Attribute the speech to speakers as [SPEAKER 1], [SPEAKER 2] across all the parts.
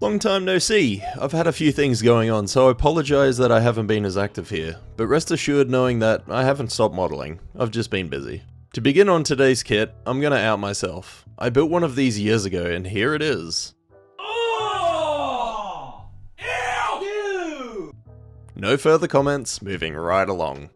[SPEAKER 1] Long time no see. I've had a few things going on, so I apologise that I haven't been as active here, but rest assured knowing that I haven't stopped modelling, I've just been busy. To begin on today's kit, I'm gonna out myself. I built one of these years ago and here it is.
[SPEAKER 2] Oh! Ew!
[SPEAKER 1] No further comments, moving right along.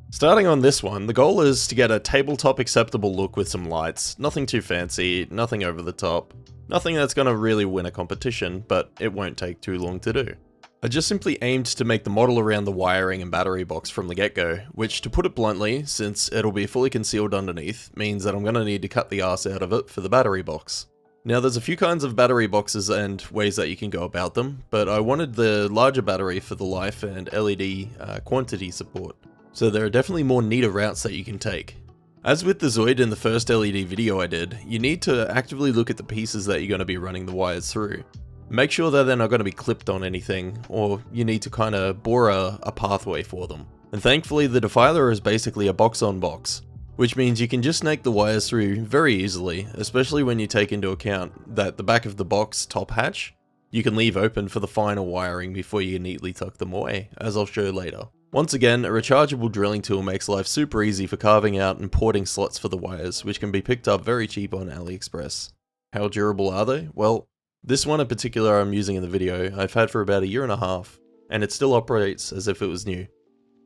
[SPEAKER 1] Starting on this one, the goal is to get a tabletop acceptable look with some lights, nothing too fancy, nothing over the top. Nothing that's gonna really win a competition, but it won't take too long to do. I just simply aimed to make the model around the wiring and battery box from the get-go, which to put it bluntly, since it'll be fully concealed underneath, means that I'm gonna need to cut the arse out of it for the battery box. Now there's a few kinds of battery boxes and ways that you can go about them, but I wanted the larger battery for the life and LED quantity support. So there are definitely more neater routes that you can take. As with the Zoid in the first LED video I did, you need to actively look at the pieces that you're going to be running the wires through. Make sure that they're not going to be clipped on anything, or you need to kind of bore a pathway for them. And thankfully the Defiler is basically a box on box, which means you can just snake the wires through very easily, especially when you take into account that the back of the box top hatch, you can leave open for the final wiring before you neatly tuck them away, as I'll show later. Once again, a rechargeable drilling tool makes life super easy for carving out and porting slots for the wires, which can be picked up very cheap on AliExpress. How durable are they? Well, this one in particular I'm using in the video, I've had for about a year and a half, and it still operates as if it was new.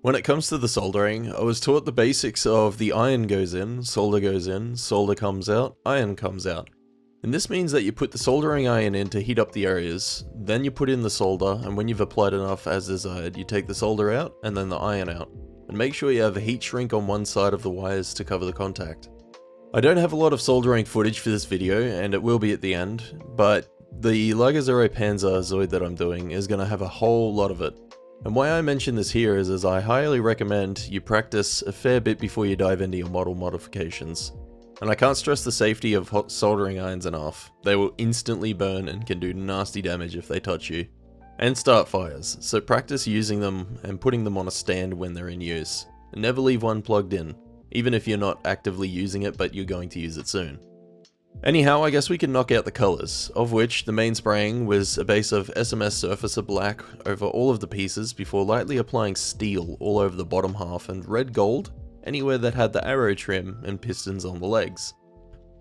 [SPEAKER 1] When it comes to the soldering, I was taught the basics of the iron goes in, solder comes out, iron comes out. And this means that you put the soldering iron in to heat up the areas, then you put in the solder, and when you've applied enough as desired, you take the solder out and then the iron out. And make sure you have a heat shrink on one side of the wires to cover the contact. I don't have a lot of soldering footage for this video, and it will be at the end, but the Liger Zero Panzer Zoid that I'm doing is going to have a whole lot of it. And why I mention this here is as I highly recommend you practice a fair bit before you dive into your model modifications. And I can't stress the safety of hot soldering irons enough. They will instantly burn and can do nasty damage if they touch you. And start fires, so practice using them and putting them on a stand when they're in use. And never leave one plugged in, even if you're not actively using it but you're going to use it soon. Anyhow, I guess we can knock out the colours, of which the main spraying was a base of SMS Surfacer Black over all of the pieces before lightly applying steel all over the bottom half and red gold anywhere that had the arrow trim and pistons on the legs.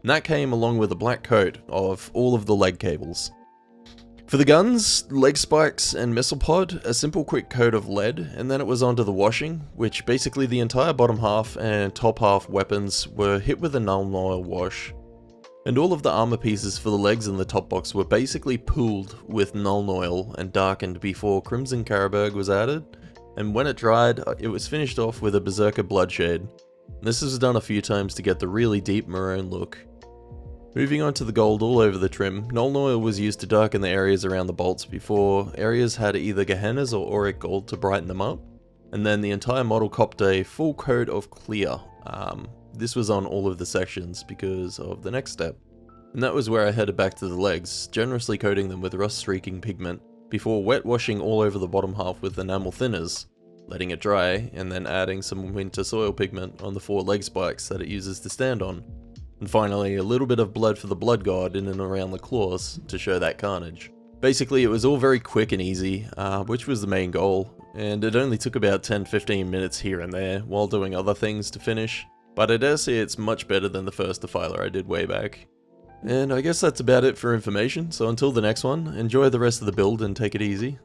[SPEAKER 1] And that came along with a black coat of all of the leg cables. For the guns, leg spikes and missile pod, a simple quick coat of lead, and then it was onto the washing, which basically the entire bottom half and top half weapons were hit with a null oil wash. And all of the armor pieces for the legs and the top box were basically pooled with null oil and darkened before Crimson Carroburg was added. And when it dried, it was finished off with a Berserker Bloodshade. This was done a few times to get the really deep maroon look. Moving on to the gold all over the trim, null oil was used to darken the areas around the bolts before areas had either Gehennas or auric gold to brighten them up. And then the entire model copped a full coat of clear. This was on all of the sections because of the next step. And that was where I headed back to the legs, generously coating them with rust streaking pigment, before wet washing all over the bottom half with enamel thinners, letting it dry, and then adding some winter soil pigment on the 4 leg spikes that it uses to stand on. And finally, a little bit of blood for the blood god in and around the claws to show that carnage. Basically, it was all very quick and easy, which was the main goal, and it only took about 10-15 minutes here and there while doing other things to finish, but I dare say it's much better than the first Defiler I did way back. And I guess that's about it for information, so until the next one, enjoy the rest of the build and take it easy.